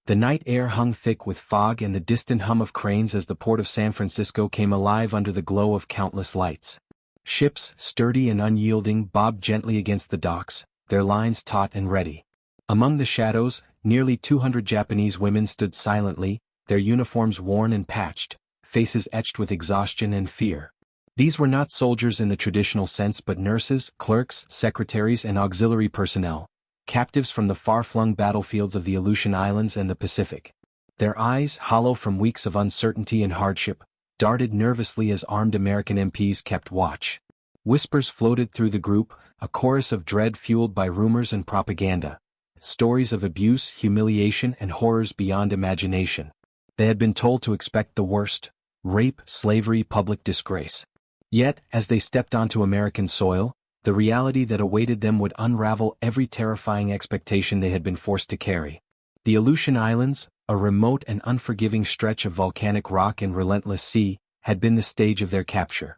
The night air hung thick with fog and the distant hum of cranes as the port of San Francisco came alive under the glow of countless lights. Ships, sturdy and unyielding, bobbed gently against the docks, their lines taut and ready. Among the shadows, nearly 200 Japanese women stood silently, their uniforms worn and patched, faces etched with exhaustion and fear. These were not soldiers in the traditional sense but nurses, clerks, secretaries and auxiliary personnel, captives from the far-flung battlefields of the Aleutian Islands and the Pacific. Their eyes, hollow from weeks of uncertainty and hardship, darted nervously as armed American MPs kept watch. Whispers floated through the group, a chorus of dread fueled by rumors and propaganda. Stories of abuse, humiliation and horrors beyond imagination. They had been told to expect the worst: rape, slavery, public disgrace. Yet, as they stepped onto American soil, the reality that awaited them would unravel every terrifying expectation they had been forced to carry. The Aleutian Islands, a remote and unforgiving stretch of volcanic rock and relentless sea, had been the stage of their capture.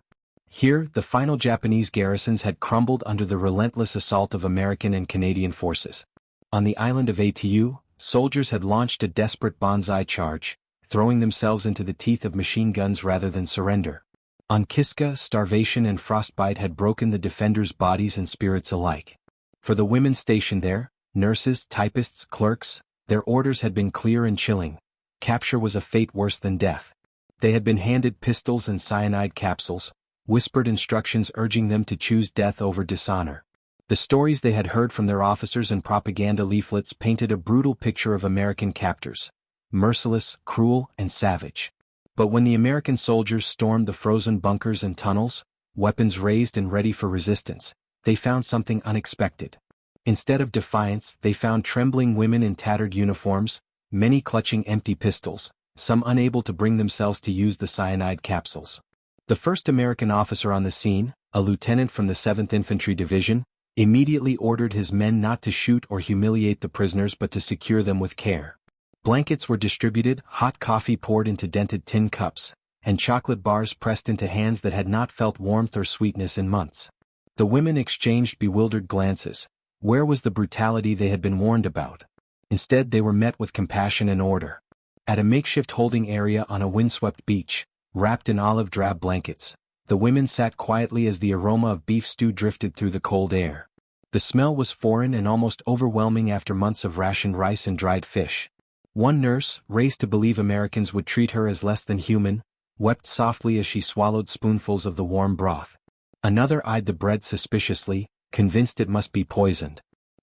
Here, the final Japanese garrisons had crumbled under the relentless assault of American and Canadian forces. On the island of Atu, soldiers had launched a desperate banzai charge, throwing themselves into the teeth of machine guns rather than surrender. On Kiska, starvation and frostbite had broken the defenders' bodies and spirits alike. For the women stationed there, nurses, typists, clerks, their orders had been clear and chilling. Capture was a fate worse than death. They had been handed pistols and cyanide capsules, whispered instructions urging them to choose death over dishonor. The stories they had heard from their officers and propaganda leaflets painted a brutal picture of American captors: merciless, cruel, and savage. But when the American soldiers stormed the frozen bunkers and tunnels, weapons raised and ready for resistance, they found something unexpected. Instead of defiance, they found trembling women in tattered uniforms, many clutching empty pistols, some unable to bring themselves to use the cyanide capsules. The first American officer on the scene, a lieutenant from the 7th Infantry Division, immediately ordered his men not to shoot or humiliate the prisoners but to secure them with care. Blankets were distributed, hot coffee poured into dented tin cups, and chocolate bars pressed into hands that had not felt warmth or sweetness in months. The women exchanged bewildered glances. Where was the brutality they had been warned about? Instead, they were met with compassion and order. At a makeshift holding area on a windswept beach, wrapped in olive drab blankets, the women sat quietly as the aroma of beef stew drifted through the cold air. The smell was foreign and almost overwhelming after months of rationed rice and dried fish. One nurse, raised to believe Americans would treat her as less than human, wept softly as she swallowed spoonfuls of the warm broth. Another eyed the bread suspiciously, convinced it must be poisoned.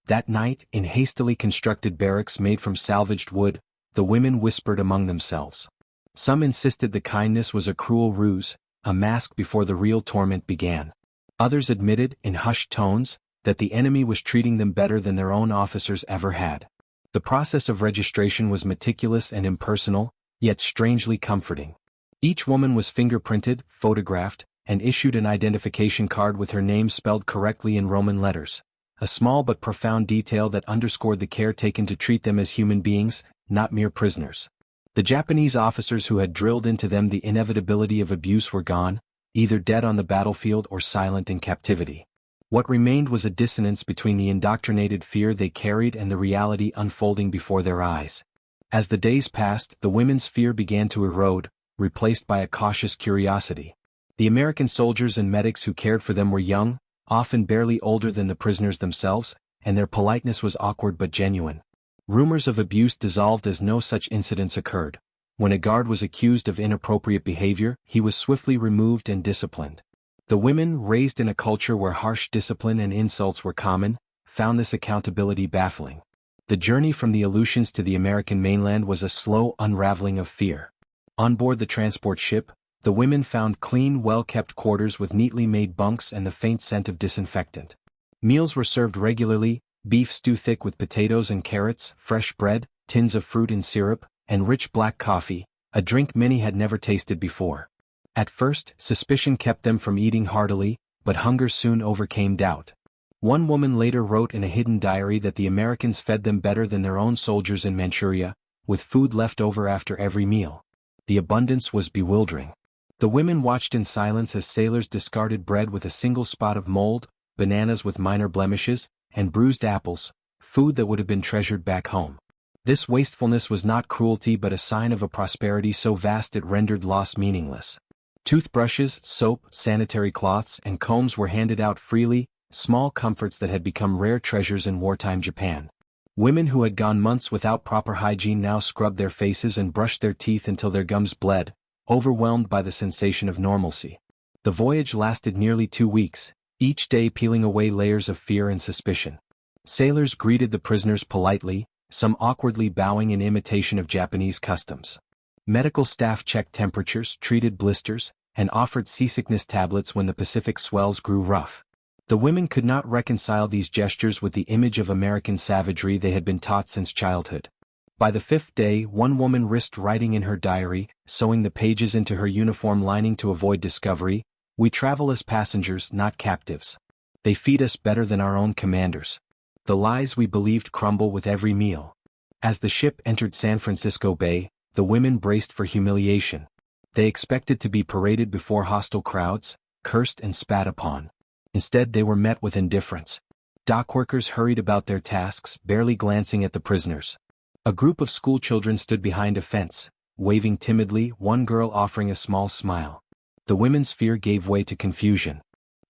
That night, in hastily constructed barracks made from salvaged wood, the women whispered among themselves. Some insisted the kindness was a cruel ruse, a mask before the real torment began. Others admitted, in hushed tones, that the enemy was treating them better than their own officers ever had. The process of registration was meticulous and impersonal, yet strangely comforting. Each woman was fingerprinted, photographed, and issued an identification card with her name spelled correctly in Roman letters, a small but profound detail that underscored the care taken to treat them as human beings, not mere prisoners. The Japanese officers who had drilled into them the inevitability of abuse were gone, either dead on the battlefield or silent in captivity. What remained was a dissonance between the indoctrinated fear they carried and the reality unfolding before their eyes. As the days passed, the women's fear began to erode, replaced by a cautious curiosity. The American soldiers and medics who cared for them were young, often barely older than the prisoners themselves, and their politeness was awkward but genuine. Rumors of abuse dissolved as no such incidents occurred. When a guard was accused of inappropriate behavior, he was swiftly removed and disciplined. The women, raised in a culture where harsh discipline and insults were common, found this accountability baffling. The journey from the Aleutians to the American mainland was a slow unraveling of fear. On board the transport ship, the women found clean, well-kept quarters with neatly made bunks and the faint scent of disinfectant. Meals were served regularly: beef stew thick with potatoes and carrots, fresh bread, tins of fruit and syrup, and rich black coffee, a drink many had never tasted before. At first, suspicion kept them from eating heartily, but hunger soon overcame doubt. One woman later wrote in a hidden diary that the Americans fed them better than their own soldiers in Manchuria, with food left over after every meal. The abundance was bewildering. The women watched in silence as sailors discarded bread with a single spot of mold, bananas with minor blemishes, and bruised apples, food that would have been treasured back home. This wastefulness was not cruelty but a sign of a prosperity so vast it rendered loss meaningless. Toothbrushes, soap, sanitary cloths, and combs were handed out freely, small comforts that had become rare treasures in wartime Japan. Women who had gone months without proper hygiene now scrubbed their faces and brushed their teeth until their gums bled, overwhelmed by the sensation of normalcy. The voyage lasted nearly 2 weeks, each day peeling away layers of fear and suspicion. Sailors greeted the prisoners politely, some awkwardly bowing in imitation of Japanese customs. Medical staff checked temperatures, treated blisters, and offered seasickness tablets when the Pacific swells grew rough. The women could not reconcile these gestures with the image of American savagery they had been taught since childhood. By the 5th day, one woman risked writing in her diary, sewing the pages into her uniform lining to avoid discovery, "We travel as passengers, not captives. They feed us better than our own commanders. The lies we believed crumble with every meal." As the ship entered San Francisco Bay, the women braced for humiliation. They expected to be paraded before hostile crowds, cursed and spat upon. Instead they were met with indifference. Dockworkers hurried about their tasks, barely glancing at the prisoners. A group of schoolchildren stood behind a fence, waving timidly, one girl offering a small smile. The women's fear gave way to confusion.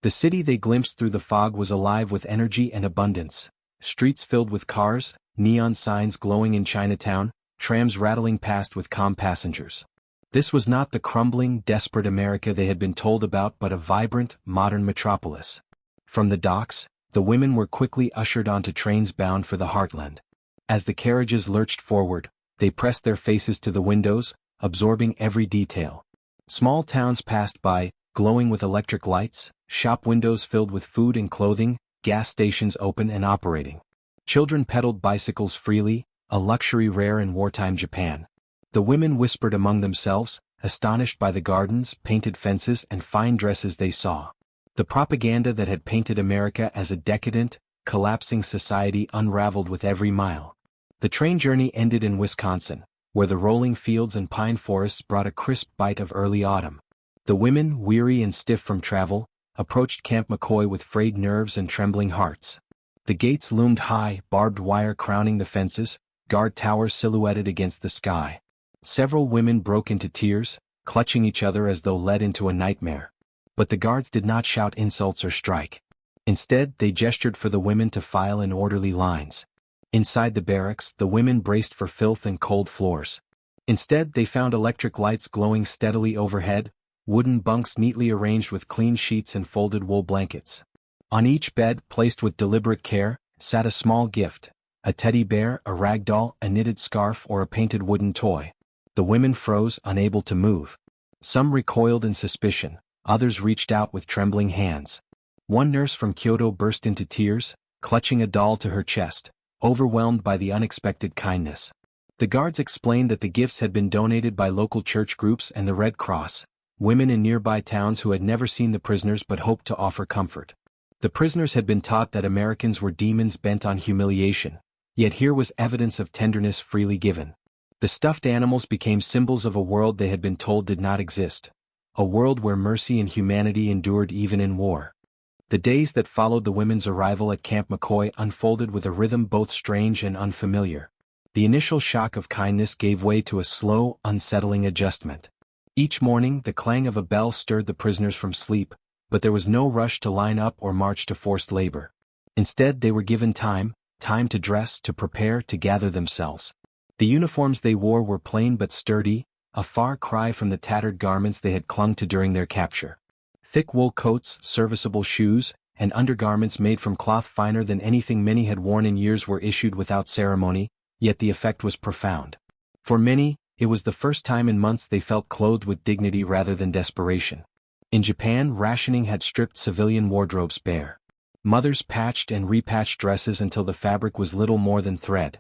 The city they glimpsed through the fog was alive with energy and abundance. Streets filled with cars, neon signs glowing in Chinatown, trams rattling past with calm passengers. This was not the crumbling, desperate America they had been told about but a vibrant, modern metropolis. From the docks, the women were quickly ushered onto trains bound for the heartland. As the carriages lurched forward, they pressed their faces to the windows, absorbing every detail. Small towns passed by, glowing with electric lights, shop windows filled with food and clothing, gas stations open and operating. Children pedaled bicycles freely, a luxury rare in wartime Japan. The women whispered among themselves, astonished by the gardens, painted fences, and fine dresses they saw. The propaganda that had painted America as a decadent, collapsing society unraveled with every mile. The train journey ended in Wisconsin, where the rolling fields and pine forests brought a crisp bite of early autumn. The women, weary and stiff from travel, approached Camp McCoy with frayed nerves and trembling hearts. The gates loomed high, barbed wire crowning the fences, guard towers silhouetted against the sky. Several women broke into tears, clutching each other as though led into a nightmare. But the guards did not shout insults or strike. Instead, they gestured for the women to file in orderly lines. Inside the barracks, the women braced for filth and cold floors. Instead, they found electric lights glowing steadily overhead, wooden bunks neatly arranged with clean sheets and folded wool blankets. On each bed, placed with deliberate care, sat a small gift: a teddy bear, a rag doll, a knitted scarf, or a painted wooden toy. The women froze, unable to move. Some recoiled in suspicion, others reached out with trembling hands. One nurse from Kyoto burst into tears, clutching a doll to her chest, overwhelmed by the unexpected kindness. The guards explained that the gifts had been donated by local church groups and the Red Cross, women in nearby towns who had never seen the prisoners but hoped to offer comfort. The prisoners had been taught that Americans were demons bent on humiliation, yet here was evidence of tenderness freely given. The stuffed animals became symbols of a world they had been told did not exist, a world where mercy and humanity endured even in war. The days that followed the women's arrival at Camp McCoy unfolded with a rhythm both strange and unfamiliar. The initial shock of kindness gave way to a slow, unsettling adjustment. Each morning, the clang of a bell stirred the prisoners from sleep, but there was no rush to line up or march to forced labor. Instead, they were given time to dress, to prepare, to gather themselves. The uniforms they wore were plain but sturdy, a far cry from the tattered garments they had clung to during their capture. Thick wool coats, serviceable shoes, and undergarments made from cloth finer than anything many had worn in years were issued without ceremony, yet the effect was profound. For many, it was the first time in months they felt clothed with dignity rather than desperation. In Japan, rationing had stripped civilian wardrobes bare. Mothers patched and repatched dresses until the fabric was little more than thread.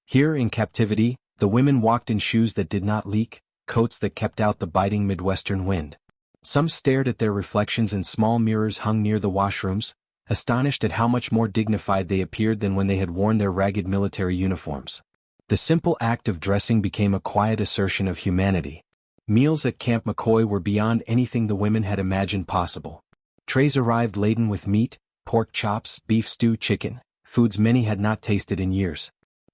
Here, in captivity, the women walked in shoes that did not leak, coats that kept out the biting Midwestern wind. Some stared at their reflections in small mirrors hung near the washrooms, astonished at how much more dignified they appeared than when they had worn their ragged military uniforms. The simple act of dressing became a quiet assertion of humanity. Meals at Camp McCoy were beyond anything the women had imagined possible. Trays arrived laden with meat, pork chops, beef stew, chicken, foods many had not tasted in years.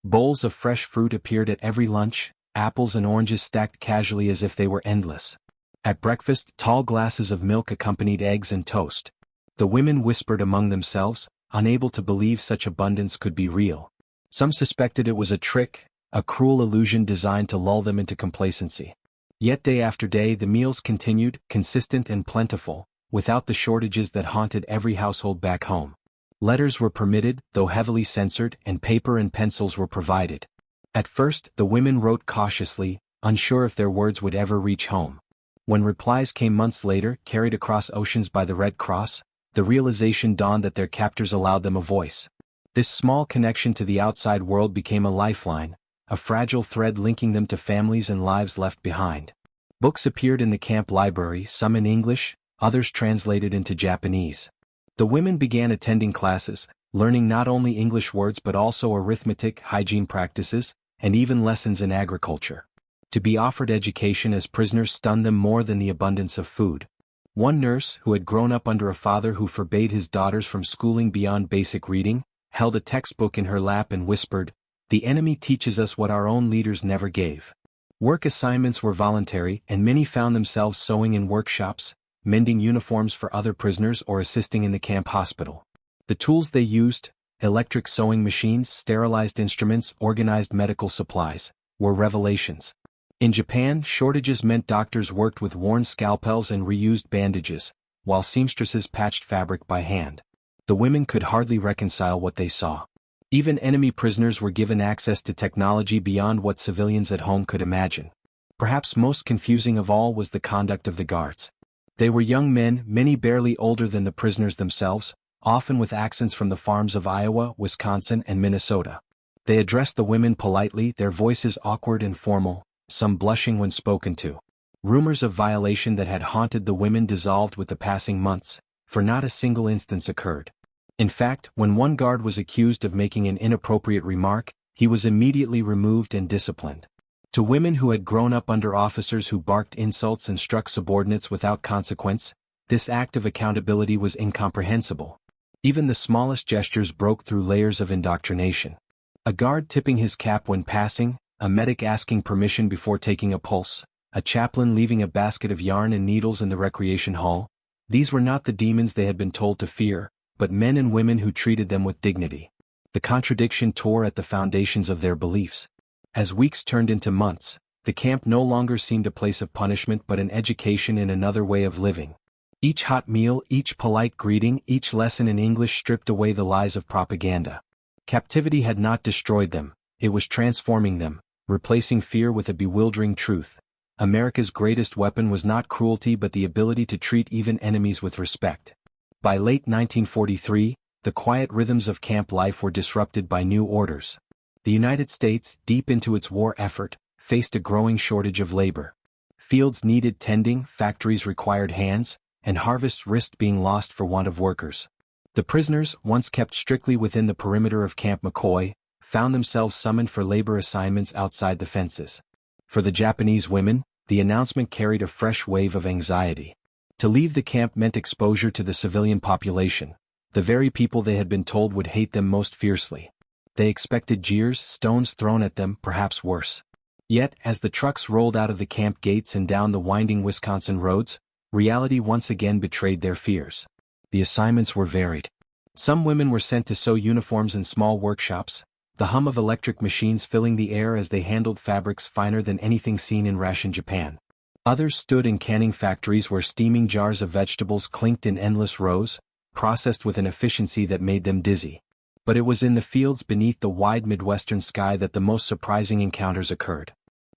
Bowls of fresh fruit appeared at every lunch, apples and oranges stacked casually as if they were endless. At breakfast, tall glasses of milk accompanied eggs and toast. The women whispered among themselves, unable to believe such abundance could be real. Some suspected it was a trick, a cruel illusion designed to lull them into complacency. Yet day after day the meals continued, consistent and plentiful, without the shortages that haunted every household back home. Letters were permitted, though heavily censored, and paper and pencils were provided. At first, the women wrote cautiously, unsure if their words would ever reach home. When replies came months later, carried across oceans by the Red Cross, the realization dawned that their captors allowed them a voice. This small connection to the outside world became a lifeline, a fragile thread linking them to families and lives left behind. Books appeared in the camp library, some in English, others translated into Japanese. The women began attending classes, learning not only English words but also arithmetic, hygiene practices, and even lessons in agriculture. To be offered education as prisoners stunned them more than the abundance of food. One nurse, who had grown up under a father who forbade his daughters from schooling beyond basic reading, held a textbook in her lap and whispered, "The enemy teaches us what our own leaders never gave." Work assignments were voluntary, and many found themselves sewing in workshops, mending uniforms for other prisoners or assisting in the camp hospital. The tools they used, electric sewing machines, sterilized instruments, organized medical supplies, were revelations. In Japan, shortages meant doctors worked with worn scalpels and reused bandages, while seamstresses patched fabric by hand. The women could hardly reconcile what they saw. Even enemy prisoners were given access to technology beyond what civilians at home could imagine. Perhaps most confusing of all was the conduct of the guards. They were young men, many barely older than the prisoners themselves, often with accents from the farms of Iowa, Wisconsin, and Minnesota. They addressed the women politely, their voices awkward and formal, some blushing when spoken to. Rumors of violation that had haunted the women dissolved with the passing months, for not a single instance occurred. In fact, when one guard was accused of making an inappropriate remark, he was immediately removed and disciplined. To women who had grown up under officers who barked insults and struck subordinates without consequence, this act of accountability was incomprehensible. Even the smallest gestures broke through layers of indoctrination. A guard tipping his cap when passing, a medic asking permission before taking a pulse, a chaplain leaving a basket of yarn and needles in the recreation hall. These were not the demons they had been told to fear, but men and women who treated them with dignity. The contradiction tore at the foundations of their beliefs. As weeks turned into months, the camp no longer seemed a place of punishment but an education in another way of living. Each hot meal, each polite greeting, each lesson in English stripped away the lies of propaganda. Captivity had not destroyed them, it was transforming them, replacing fear with a bewildering truth. America's greatest weapon was not cruelty but the ability to treat even enemies with respect. By late 1943, the quiet rhythms of camp life were disrupted by new orders. The United States, deep into its war effort, faced a growing shortage of labor. Fields needed tending, factories required hands, and harvests risked being lost for want of workers. The prisoners, once kept strictly within the perimeter of Camp McCoy, found themselves summoned for labor assignments outside the fences. For the Japanese women, the announcement carried a fresh wave of anxiety. To leave the camp meant exposure to the civilian population, the very people they had been told would hate them most fiercely. They expected jeers, stones thrown at them, perhaps worse. Yet, as the trucks rolled out of the camp gates and down the winding Wisconsin roads, reality once again betrayed their fears. The assignments were varied. Some women were sent to sew uniforms in small workshops, the hum of electric machines filling the air as they handled fabrics finer than anything seen in ration Japan. Others stood in canning factories where steaming jars of vegetables clinked in endless rows, processed with an efficiency that made them dizzy. But it was in the fields beneath the wide Midwestern sky that the most surprising encounters occurred.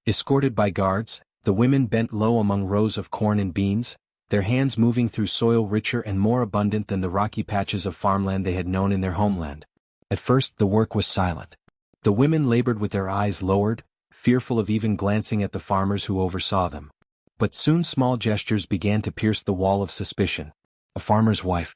Escorted by guards, the women bent low among rows of corn and beans, their hands moving through soil richer and more abundant than the rocky patches of farmland they had known in their homeland. At first the work was silent. The women labored with their eyes lowered, fearful of even glancing at the farmers who oversaw them. But soon small gestures began to pierce the wall of suspicion. A farmer's wife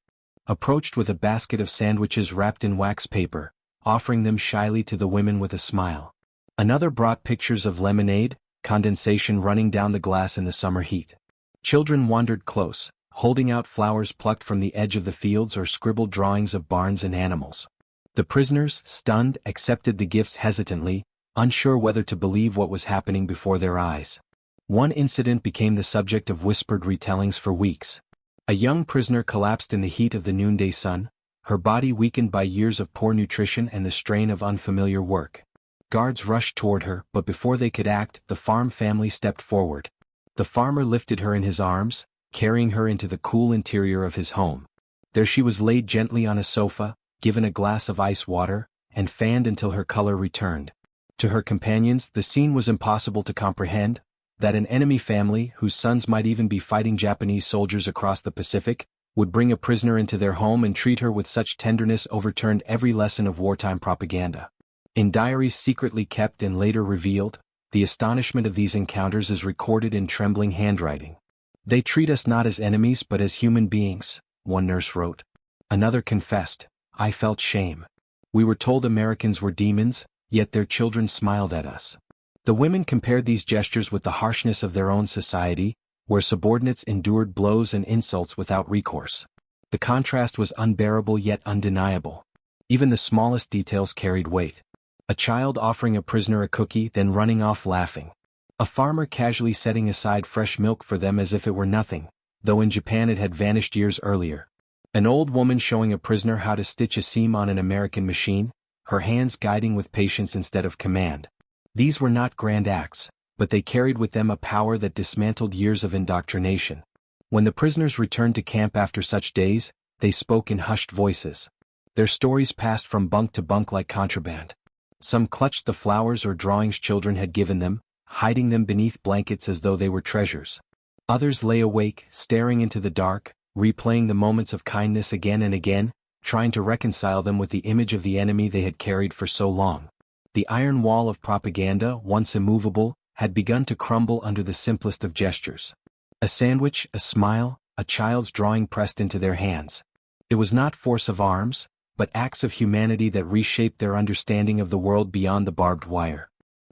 approached with a basket of sandwiches wrapped in wax paper, offering them shyly to the women with a smile. Another brought pictures of lemonade, condensation running down the glass in the summer heat. Children wandered close, holding out flowers plucked from the edge of the fields or scribbled drawings of barns and animals. The prisoners, stunned, accepted the gifts hesitantly, unsure whether to believe what was happening before their eyes. One incident became the subject of whispered retellings for weeks. A young prisoner collapsed in the heat of the noonday sun, her body weakened by years of poor nutrition and the strain of unfamiliar work. Guards rushed toward her, but before they could act, the farm family stepped forward. The farmer lifted her in his arms, carrying her into the cool interior of his home. There she was laid gently on a sofa, given a glass of ice water, and fanned until her color returned. To her companions, the scene was impossible to comprehend, that an enemy family, whose sons might even be fighting Japanese soldiers across the Pacific, would bring a prisoner into their home and treat her with such tenderness overturned every lesson of wartime propaganda. In diaries secretly kept and later revealed, the astonishment of these encounters is recorded in trembling handwriting. "They treat us not as enemies but as human beings," one nurse wrote. Another confessed, "I felt shame. We were told Americans were demons, yet their children smiled at us." The women compared these gestures with the harshness of their own society, where subordinates endured blows and insults without recourse. The contrast was unbearable yet undeniable. Even the smallest details carried weight. A child offering a prisoner a cookie, then running off laughing. A farmer casually setting aside fresh milk for them as if it were nothing, though in Japan it had vanished years earlier. An old woman showing a prisoner how to stitch a seam on an American machine, her hands guiding with patience instead of command. These were not grand acts, but they carried with them a power that dismantled years of indoctrination. When the prisoners returned to camp after such days, they spoke in hushed voices. Their stories passed from bunk to bunk like contraband. Some clutched the flowers or drawings children had given them, hiding them beneath blankets as though they were treasures. Others lay awake, staring into the dark, replaying the moments of kindness again and again, trying to reconcile them with the image of the enemy they had carried for so long. The iron wall of propaganda, once immovable, had begun to crumble under the simplest of gestures. A sandwich, a smile, a child's drawing pressed into their hands. It was not force of arms, but acts of humanity that reshaped their understanding of the world beyond the barbed wire.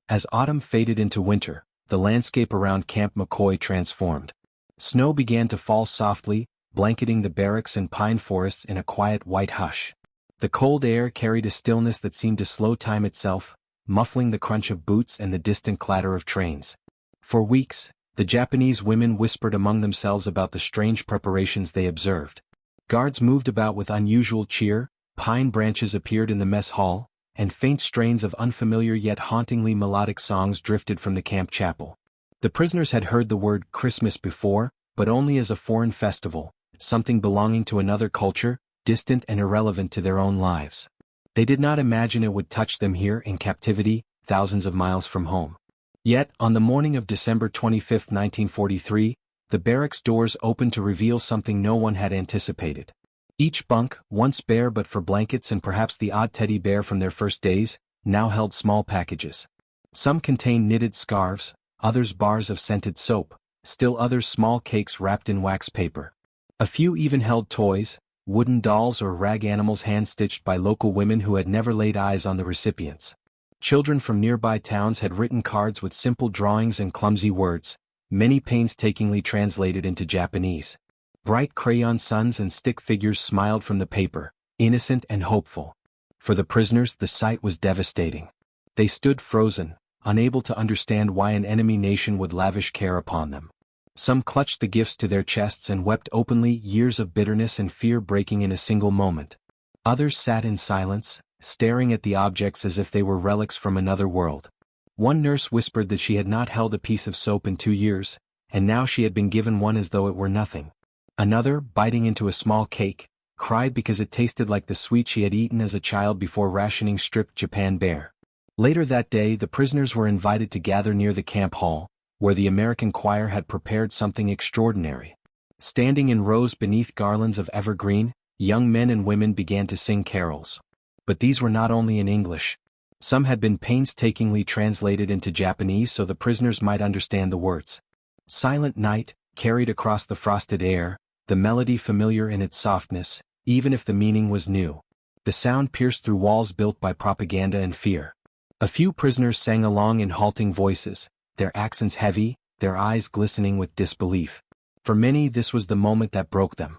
As autumn faded into winter, the landscape around Camp McCoy transformed. Snow began to fall softly, blanketing the barracks and pine forests in a quiet white hush. The cold air carried a stillness that seemed to slow time itself, muffling the crunch of boots and the distant clatter of trains. For weeks, the Japanese women whispered among themselves about the strange preparations they observed. Guards moved about with unusual cheer, pine branches appeared in the mess hall, and faint strains of unfamiliar yet hauntingly melodic songs drifted from the camp chapel. The prisoners had heard the word Christmas before, but only as a foreign festival, something belonging to another culture, distant and irrelevant to their own lives. They did not imagine it would touch them here in captivity, thousands of miles from home. Yet, on the morning of December 25, 1943, the barracks doors opened to reveal something no one had anticipated. Each bunk, once bare but for blankets and perhaps the odd teddy bear from their first days, now held small packages. Some contained knitted scarves, others bars of scented soap, still others small cakes wrapped in wax paper. A few even held toys, wooden dolls or rag animals hand-stitched by local women who had never laid eyes on the recipients. Children from nearby towns had written cards with simple drawings and clumsy words, many painstakingly translated into Japanese. Bright crayon suns and stick figures smiled from the paper, innocent and hopeful. For the prisoners, the sight was devastating. They stood frozen, unable to understand why an enemy nation would lavish care upon them. Some clutched the gifts to their chests and wept openly, years of bitterness and fear breaking in a single moment. Others sat in silence, staring at the objects as if they were relics from another world. One nurse whispered that she had not held a piece of soap in 2 years, and now she had been given one as though it were nothing. Another, biting into a small cake, cried because it tasted like the sweet she had eaten as a child before rationing stripped Japan bare. Later that day, the prisoners were invited to gather near the camp hall, where the American choir had prepared something extraordinary. Standing in rows beneath garlands of evergreen, young men and women began to sing carols. But these were not only in English. Some had been painstakingly translated into Japanese so the prisoners might understand the words. Silent night, carried across the frosted air, the melody familiar in its softness, even if the meaning was new. The sound pierced through walls built by propaganda and fear. A few prisoners sang along in halting voices, their accents heavy, their eyes glistening with disbelief. For many, this was the moment that broke them.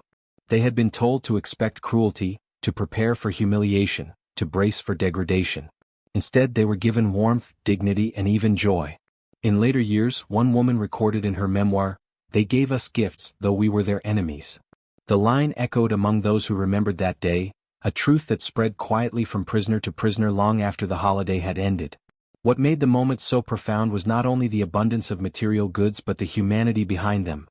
They had been told to expect cruelty, to prepare for humiliation, to brace for degradation. Instead, they were given warmth, dignity, and even joy. In later years, one woman recorded in her memoir, "They gave us gifts, though we were their enemies." The line echoed among those who remembered that day, a truth that spread quietly from prisoner to prisoner long after the holiday had ended. What made the moment so profound was not only the abundance of material goods but the humanity behind them.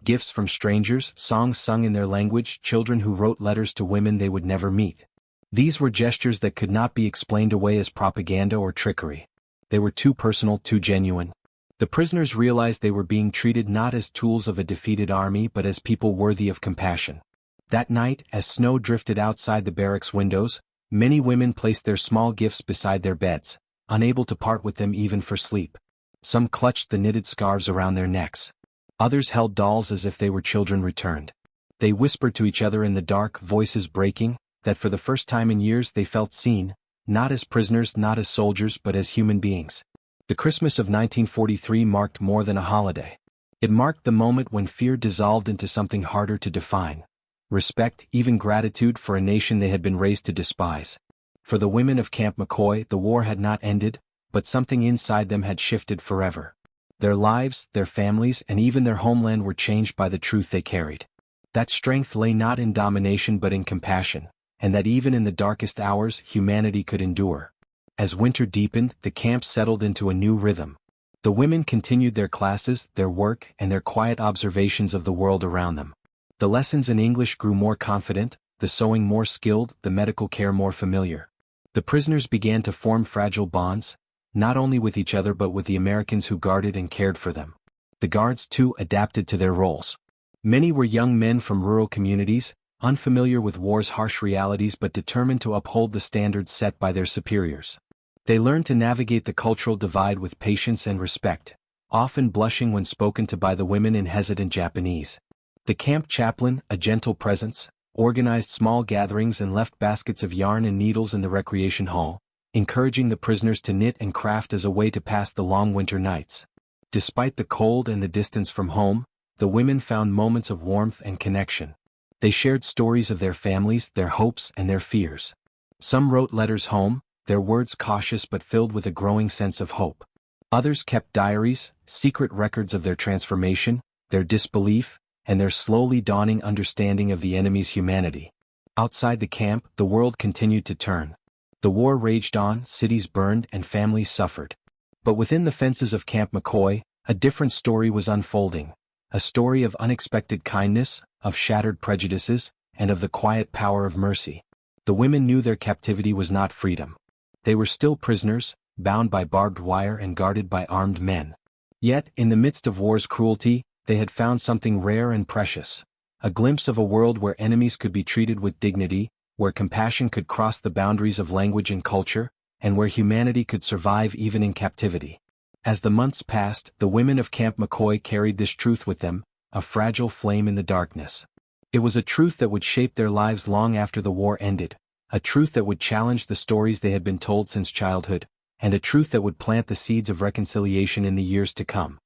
Gifts from strangers, songs sung in their language, children who wrote letters to women they would never meet. These were gestures that could not be explained away as propaganda or trickery. They were too personal, too genuine. The prisoners realized they were being treated not as tools of a defeated army but as people worthy of compassion. That night, as snow drifted outside the barracks windows, many women placed their small gifts beside their beds, unable to part with them even for sleep. Some clutched the knitted scarves around their necks. Others held dolls as if they were children returned. They whispered to each other in the dark, voices breaking, that for the first time in years they felt seen, not as prisoners, not as soldiers, but as human beings. The Christmas of 1943 marked more than a holiday. It marked the moment when fear dissolved into something harder to define. Respect, even gratitude for a nation they had been raised to despise. For the women of Camp McCoy, the war had not ended, but something inside them had shifted forever. Their lives, their families, and even their homeland were changed by the truth they carried. That strength lay not in domination but in compassion, and that even in the darkest hours, humanity could endure. As winter deepened, the camp settled into a new rhythm. The women continued their classes, their work, and their quiet observations of the world around them. The lessons in English grew more confident, the sewing more skilled, the medical care more familiar. The prisoners began to form fragile bonds, not only with each other but with the Americans who guarded and cared for them. The guards, too, adapted to their roles. Many were young men from rural communities, unfamiliar with war's harsh realities but determined to uphold the standards set by their superiors. They learned to navigate the cultural divide with patience and respect, often blushing when spoken to by the women in hesitant Japanese. The camp chaplain, a gentle presence, organized small gatherings and left baskets of yarn and needles in the recreation hall, encouraging the prisoners to knit and craft as a way to pass the long winter nights. Despite the cold and the distance from home, the women found moments of warmth and connection. They shared stories of their families, their hopes, and their fears. Some wrote letters home, their words cautious but filled with a growing sense of hope. Others kept diaries, secret records of their transformation, their disbelief, and their slowly dawning understanding of the enemy's humanity. Outside the camp, the world continued to turn. The war raged on, cities burned, and families suffered. But within the fences of Camp McCoy, a different story was unfolding. A story of unexpected kindness, of shattered prejudices, and of the quiet power of mercy. The women knew their captivity was not freedom. They were still prisoners, bound by barbed wire and guarded by armed men. Yet, in the midst of war's cruelty, they had found something rare and precious. A glimpse of a world where enemies could be treated with dignity, where compassion could cross the boundaries of language and culture, and where humanity could survive even in captivity. As the months passed, the women of Camp McCoy carried this truth with them, a fragile flame in the darkness. It was a truth that would shape their lives long after the war ended, a truth that would challenge the stories they had been told since childhood, and a truth that would plant the seeds of reconciliation in the years to come.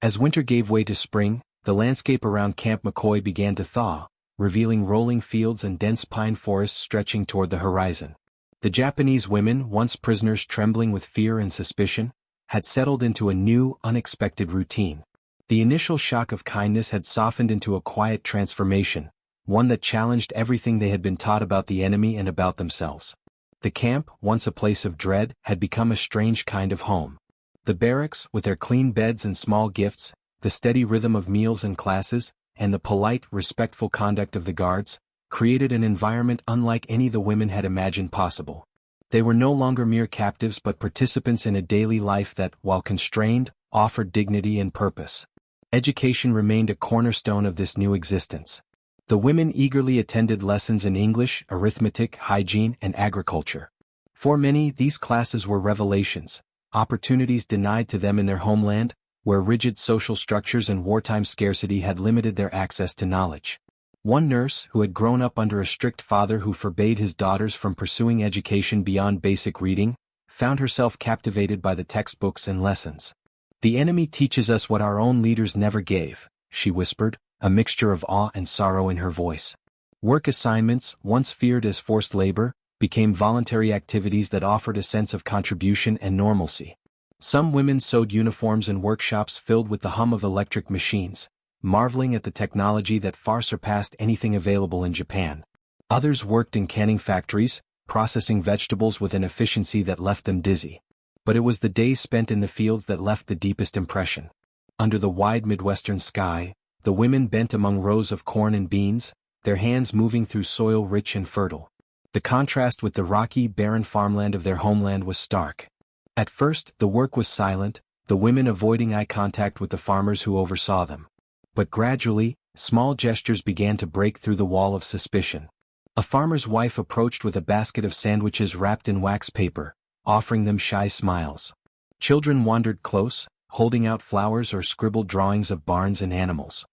As winter gave way to spring, the landscape around Camp McCoy began to thaw, revealing rolling fields and dense pine forests stretching toward the horizon. The Japanese women, once prisoners trembling with fear and suspicion, had settled into a new, unexpected routine. The initial shock of kindness had softened into a quiet transformation, one that challenged everything they had been taught about the enemy and about themselves. The camp, once a place of dread, had become a strange kind of home. The barracks, with their clean beds and small gifts, the steady rhythm of meals and classes, and the polite, respectful conduct of the guards, created an environment unlike any the women had imagined possible. They were no longer mere captives but participants in a daily life that, while constrained, offered dignity and purpose. Education remained a cornerstone of this new existence. The women eagerly attended lessons in English, arithmetic, hygiene, and agriculture. For many, these classes were revelations, opportunities denied to them in their homeland, where rigid social structures and wartime scarcity had limited their access to knowledge. One nurse, who had grown up under a strict father who forbade his daughters from pursuing education beyond basic reading, found herself captivated by the textbooks and lessons. "The enemy teaches us what our own leaders never gave," she whispered, a mixture of awe and sorrow in her voice. Work assignments, once feared as forced labor, became voluntary activities that offered a sense of contribution and normalcy. Some women sewed uniforms in workshops filled with the hum of electric machines, marveling at the technology that far surpassed anything available in Japan. Others worked in canning factories, processing vegetables with an efficiency that left them dizzy. But it was the days spent in the fields that left the deepest impression. Under the wide Midwestern sky, the women bent among rows of corn and beans, their hands moving through soil rich and fertile. The contrast with the rocky, barren farmland of their homeland was stark. At first, the work was silent, the women avoiding eye contact with the farmers who oversaw them. But gradually, small gestures began to break through the wall of suspicion. A farmer's wife approached with a basket of sandwiches wrapped in wax paper, offering them shy smiles. Children wandered close, holding out flowers or scribbled drawings of barns and animals.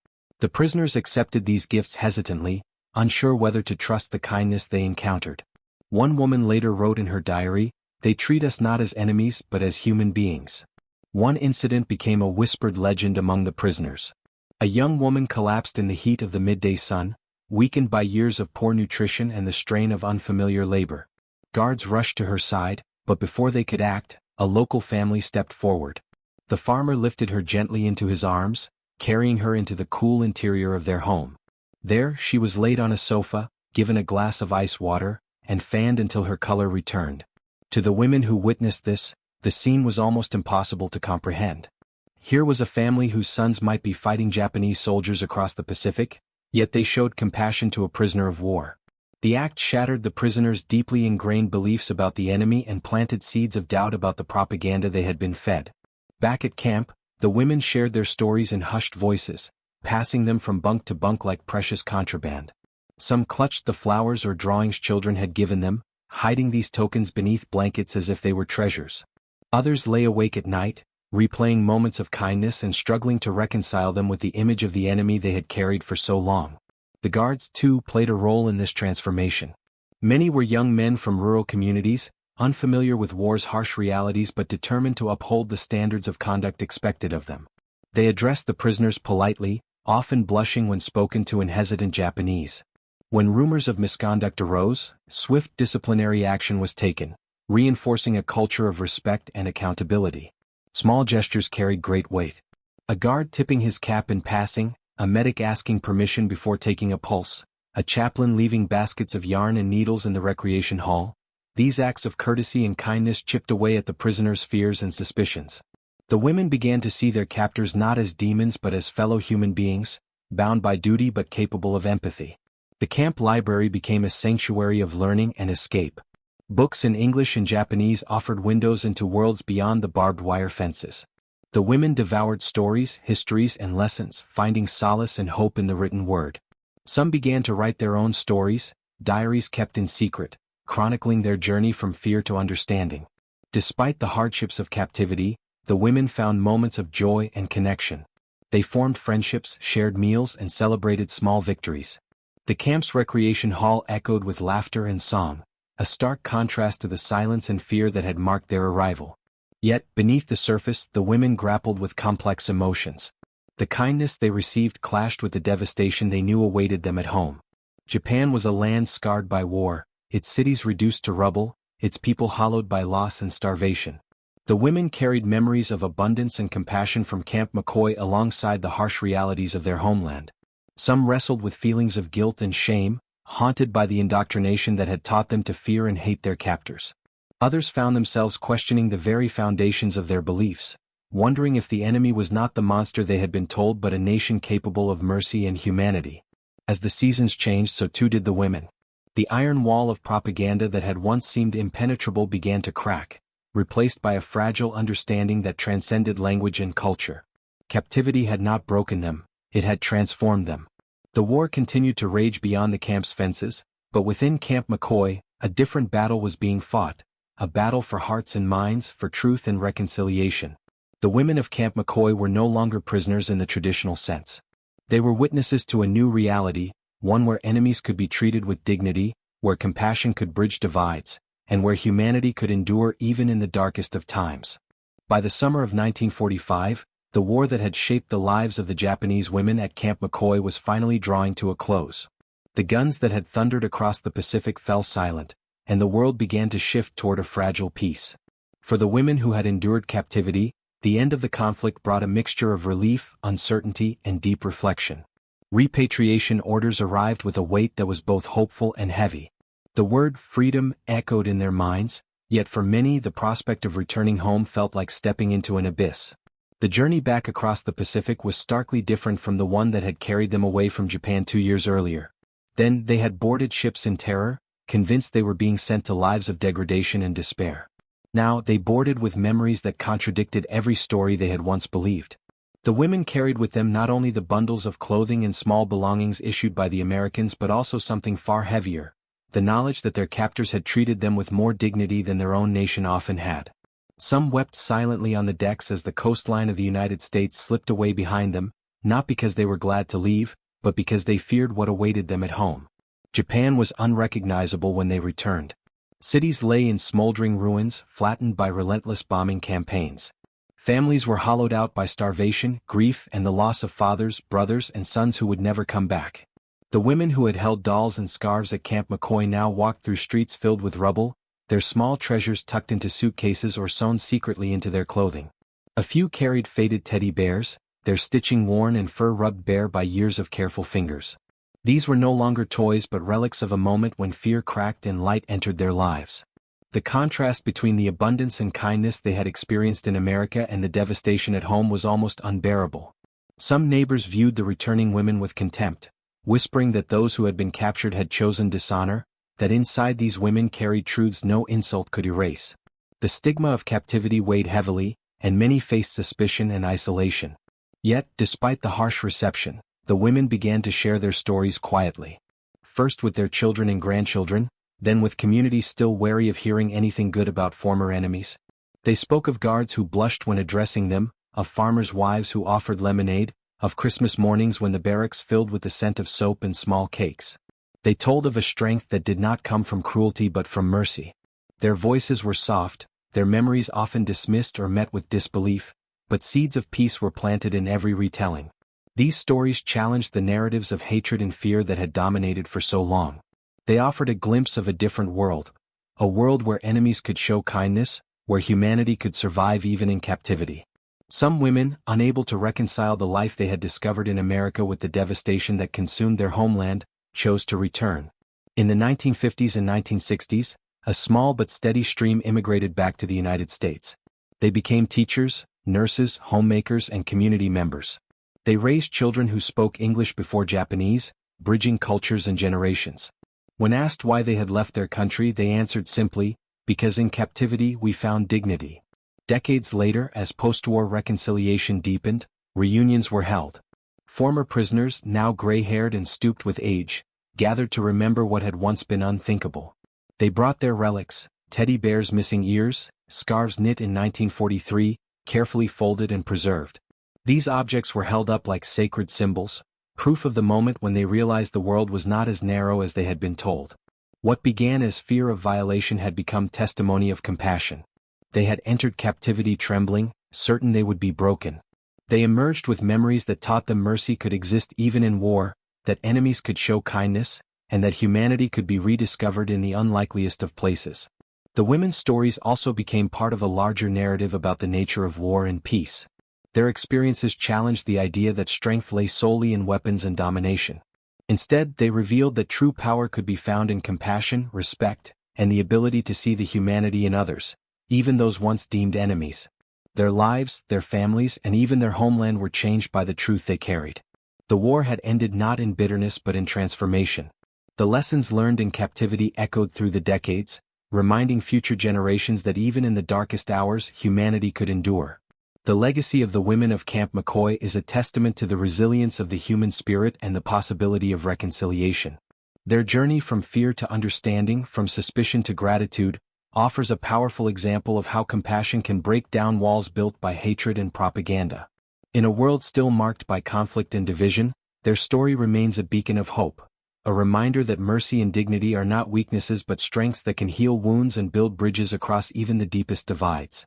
The prisoners accepted these gifts hesitantly, unsure whether to trust the kindness they encountered. One woman later wrote in her diary, "They treat us not as enemies but as human beings." One incident became a whispered legend among the prisoners. A young woman collapsed in the heat of the midday sun, weakened by years of poor nutrition and the strain of unfamiliar labor. Guards rushed to her side, but before they could act, a local family stepped forward. The farmer lifted her gently into his arms, carrying her into the cool interior of their home. There, she was laid on a sofa, given a glass of ice water, and fanned until her color returned. To the women who witnessed this, the scene was almost impossible to comprehend. Here was a family whose sons might be fighting Japanese soldiers across the Pacific, yet they showed compassion to a prisoner of war. The act shattered the prisoners' deeply ingrained beliefs about the enemy and planted seeds of doubt about the propaganda they had been fed. Back at camp, the women shared their stories in hushed voices, passing them from bunk to bunk like precious contraband. Some clutched the flowers or drawings children had given them, hiding these tokens beneath blankets as if they were treasures. Others lay awake at night, replaying moments of kindness and struggling to reconcile them with the image of the enemy they had carried for so long. The guards, too, played a role in this transformation. Many were young men from rural communities, unfamiliar with war's harsh realities but determined to uphold the standards of conduct expected of them. They addressed the prisoners politely, often blushing when spoken to in hesitant Japanese. When rumors of misconduct arose, swift disciplinary action was taken, reinforcing a culture of respect and accountability. Small gestures carried great weight. A guard tipping his cap in passing, a medic asking permission before taking a pulse, a chaplain leaving baskets of yarn and needles in the recreation hall. These acts of courtesy and kindness chipped away at the prisoners' fears and suspicions. The women began to see their captors not as demons but as fellow human beings, bound by duty but capable of empathy. The camp library became a sanctuary of learning and escape. Books in English and Japanese offered windows into worlds beyond the barbed wire fences. The women devoured stories, histories, and lessons, finding solace and hope in the written word. Some began to write their own stories, diaries kept in secret, chronicling their journey from fear to understanding. Despite the hardships of captivity, the women found moments of joy and connection. They formed friendships, shared meals, and celebrated small victories. The camp's recreation hall echoed with laughter and song, a stark contrast to the silence and fear that had marked their arrival. Yet, beneath the surface, the women grappled with complex emotions. The kindness they received clashed with the devastation they knew awaited them at home. Japan was a land scarred by war, its cities reduced to rubble, its people hollowed by loss and starvation. The women carried memories of abundance and compassion from Camp McCoy alongside the harsh realities of their homeland. Some wrestled with feelings of guilt and shame, haunted by the indoctrination that had taught them to fear and hate their captors. Others found themselves questioning the very foundations of their beliefs, wondering if the enemy was not the monster they had been told but a nation capable of mercy and humanity. As the seasons changed, so too did the women. The iron wall of propaganda that had once seemed impenetrable began to crack, replaced by a fragile understanding that transcended language and culture. Captivity had not broken them, it had transformed them. The war continued to rage beyond the camp's fences, but within Camp McCoy, a different battle was being fought, a battle for hearts and minds, for truth and reconciliation. The women of Camp McCoy were no longer prisoners in the traditional sense. They were witnesses to a new reality, one where enemies could be treated with dignity, where compassion could bridge divides, and where humanity could endure even in the darkest of times. By the summer of 1945, the war that had shaped the lives of the Japanese women at Camp McCoy was finally drawing to a close. The guns that had thundered across the Pacific fell silent, and the world began to shift toward a fragile peace. For the women who had endured captivity, the end of the conflict brought a mixture of relief, uncertainty, and deep reflection. Repatriation orders arrived with a weight that was both hopeful and heavy. The word freedom echoed in their minds, yet for many the prospect of returning home felt like stepping into an abyss. The journey back across the Pacific was starkly different from the one that had carried them away from Japan 2 years earlier. Then they had boarded ships in terror, convinced they were being sent to lives of degradation and despair. Now they boarded with memories that contradicted every story they had once believed. The women carried with them not only the bundles of clothing and small belongings issued by the Americans but also something far heavier, the knowledge that their captors had treated them with more dignity than their own nation often had. Some wept silently on the decks as the coastline of the United States slipped away behind them, not because they were glad to leave, but because they feared what awaited them at home. Japan was unrecognizable when they returned. Cities lay in smoldering ruins, flattened by relentless bombing campaigns. Families were hollowed out by starvation, grief, and the loss of fathers, brothers, and sons who would never come back. The women who had held dolls and scarves at Camp McCoy now walked through streets filled with rubble, their small treasures tucked into suitcases or sewn secretly into their clothing. A few carried faded teddy bears, their stitching worn and fur rubbed bare by years of careful fingers. These were no longer toys but relics of a moment when fear cracked and light entered their lives. The contrast between the abundance and kindness they had experienced in America and the devastation at home was almost unbearable. Some neighbors viewed the returning women with contempt, whispering that those who had been captured had chosen dishonor, that inside these women carried truths no insult could erase. The stigma of captivity weighed heavily, and many faced suspicion and isolation. Yet, despite the harsh reception, the women began to share their stories quietly. First with their children and grandchildren, then with communities still wary of hearing anything good about former enemies. They spoke of guards who blushed when addressing them, of farmers' wives who offered lemonade, of Christmas mornings when the barracks filled with the scent of soap and small cakes. They told of a strength that did not come from cruelty but from mercy. Their voices were soft, their memories often dismissed or met with disbelief, but seeds of peace were planted in every retelling. These stories challenged the narratives of hatred and fear that had dominated for so long. They offered a glimpse of a different world, a world where enemies could show kindness, where humanity could survive even in captivity. Some women, unable to reconcile the life they had discovered in America with the devastation that consumed their homeland, chose to return. In the 1950s and 1960s, a small but steady stream immigrated back to the United States. They became teachers, nurses, homemakers, and community members. They raised children who spoke English before Japanese, bridging cultures and generations. When asked why they had left their country, they answered simply, "Because in captivity we found dignity." Decades later, as post-war reconciliation deepened, reunions were held. Former prisoners, now gray-haired and stooped with age, gathered to remember what had once been unthinkable. They brought their relics, teddy bears missing ears, scarves knit in 1943, carefully folded and preserved. These objects were held up like sacred symbols, proof of the moment when they realized the world was not as narrow as they had been told. What began as fear of violation had become testimony of compassion. They had entered captivity trembling, certain they would be broken. They emerged with memories that taught them mercy could exist even in war, that enemies could show kindness, and that humanity could be rediscovered in the unlikeliest of places. The women's stories also became part of a larger narrative about the nature of war and peace. Their experiences challenged the idea that strength lay solely in weapons and domination. Instead, they revealed that true power could be found in compassion, respect, and the ability to see the humanity in others, even those once deemed enemies. Their lives, their families, and even their homeland were changed by the truth they carried. The war had ended not in bitterness but in transformation. The lessons learned in captivity echoed through the decades, reminding future generations that even in the darkest hours, humanity could endure. The legacy of the women of Camp McCoy is a testament to the resilience of the human spirit and the possibility of reconciliation. Their journey from fear to understanding, from suspicion to gratitude, offers a powerful example of how compassion can break down walls built by hatred and propaganda. In a world still marked by conflict and division, their story remains a beacon of hope, a reminder that mercy and dignity are not weaknesses but strengths that can heal wounds and build bridges across even the deepest divides.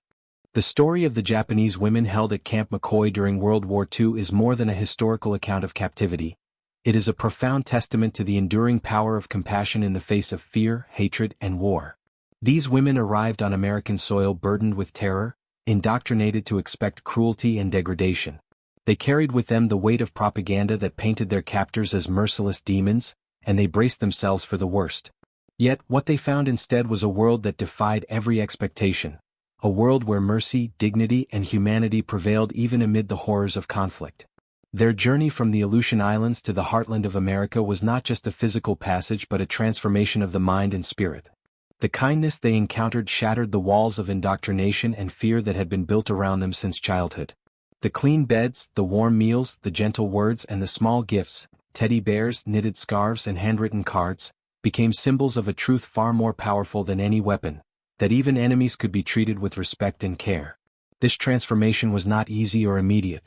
The story of the Japanese women held at Camp McCoy during World War II is more than a historical account of captivity. It is a profound testament to the enduring power of compassion in the face of fear, hatred, and war. These women arrived on American soil burdened with terror, indoctrinated to expect cruelty and degradation. They carried with them the weight of propaganda that painted their captors as merciless demons, and they braced themselves for the worst. Yet, what they found instead was a world that defied every expectation. A world where mercy, dignity, and humanity prevailed even amid the horrors of conflict. Their journey from the Aleutian Islands to the heartland of America was not just a physical passage but a transformation of the mind and spirit. The kindness they encountered shattered the walls of indoctrination and fear that had been built around them since childhood. The clean beds, the warm meals, the gentle words, and the small gifts, teddy bears, knitted scarves, and handwritten cards, became symbols of a truth far more powerful than any weapon, that even enemies could be treated with respect and care. This transformation was not easy or immediate.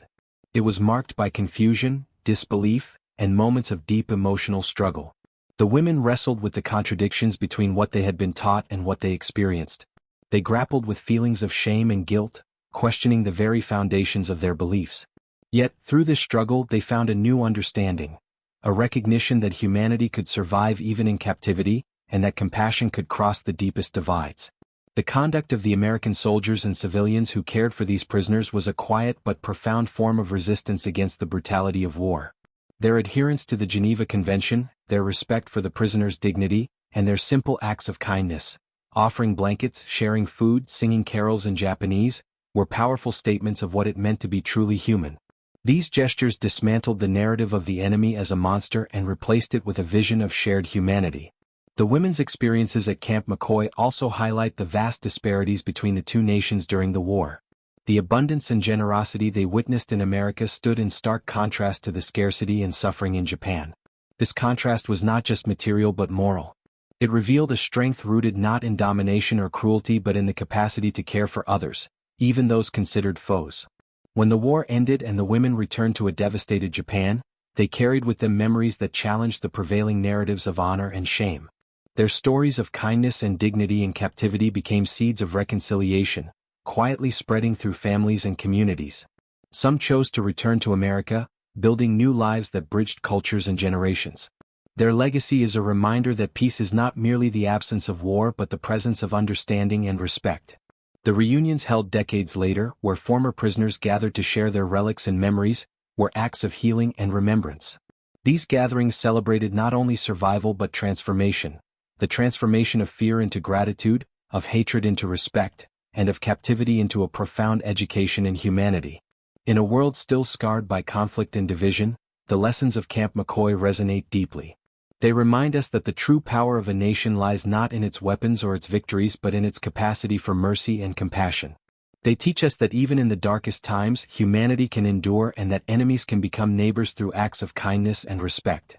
It was marked by confusion, disbelief, and moments of deep emotional struggle. The women wrestled with the contradictions between what they had been taught and what they experienced. They grappled with feelings of shame and guilt, questioning the very foundations of their beliefs. Yet, through this struggle they found a new understanding, a recognition that humanity could survive even in captivity, and that compassion could cross the deepest divides. The conduct of the American soldiers and civilians who cared for these prisoners was a quiet but profound form of resistance against the brutality of war. Their adherence to the Geneva Convention, their respect for the prisoners' dignity, and their simple acts of kindness, offering blankets, sharing food, singing carols in Japanese, were powerful statements of what it meant to be truly human. These gestures dismantled the narrative of the enemy as a monster and replaced it with a vision of shared humanity. The women's experiences at Camp McCoy also highlight the vast disparities between the two nations during the war. The abundance and generosity they witnessed in America stood in stark contrast to the scarcity and suffering in Japan. This contrast was not just material but moral. It revealed a strength rooted not in domination or cruelty but in the capacity to care for others, even those considered foes. When the war ended and the women returned to a devastated Japan, they carried with them memories that challenged the prevailing narratives of honor and shame. Their stories of kindness and dignity in captivity became seeds of reconciliation, quietly spreading through families and communities. Some chose to return to America, building new lives that bridged cultures and generations. Their legacy is a reminder that peace is not merely the absence of war but the presence of understanding and respect. The reunions held decades later, where former prisoners gathered to share their relics and memories, were acts of healing and remembrance. These gatherings celebrated not only survival but transformation, the transformation of fear into gratitude, of hatred into respect, and of captivity into a profound education in humanity. In a world still scarred by conflict and division, the lessons of Camp McCoy resonate deeply. They remind us that the true power of a nation lies not in its weapons or its victories but in its capacity for mercy and compassion. They teach us that even in the darkest times, humanity can endure and that enemies can become neighbors through acts of kindness and respect.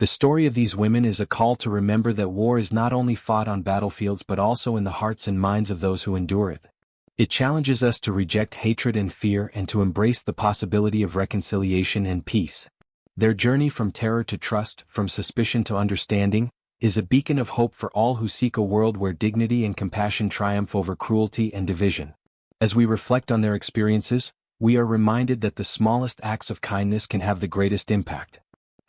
The story of these women is a call to remember that war is not only fought on battlefields but also in the hearts and minds of those who endure it. It challenges us to reject hatred and fear and to embrace the possibility of reconciliation and peace. Their journey from terror to trust, from suspicion to understanding, is a beacon of hope for all who seek a world where dignity and compassion triumph over cruelty and division. As we reflect on their experiences, we are reminded that the smallest acts of kindness can have the greatest impact.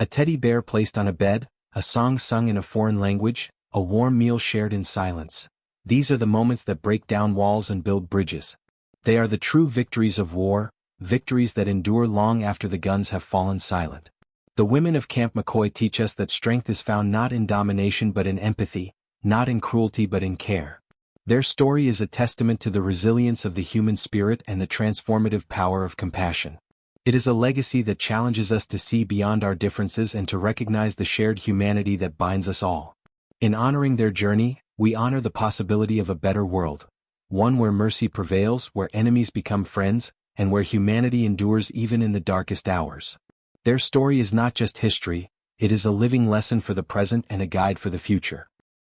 A teddy bear placed on a bed, a song sung in a foreign language, a warm meal shared in silence. These are the moments that break down walls and build bridges. They are the true victories of war, victories that endure long after the guns have fallen silent. The women of Camp McCoy teach us that strength is found not in domination but in empathy, not in cruelty but in care. Their story is a testament to the resilience of the human spirit and the transformative power of compassion. It is a legacy that challenges us to see beyond our differences and to recognize the shared humanity that binds us all. In honoring their journey, we honor the possibility of a better world, one where mercy prevails, where enemies become friends, and where humanity endures even in the darkest hours. Their story is not just history, it is a living lesson for the present and a guide for the future.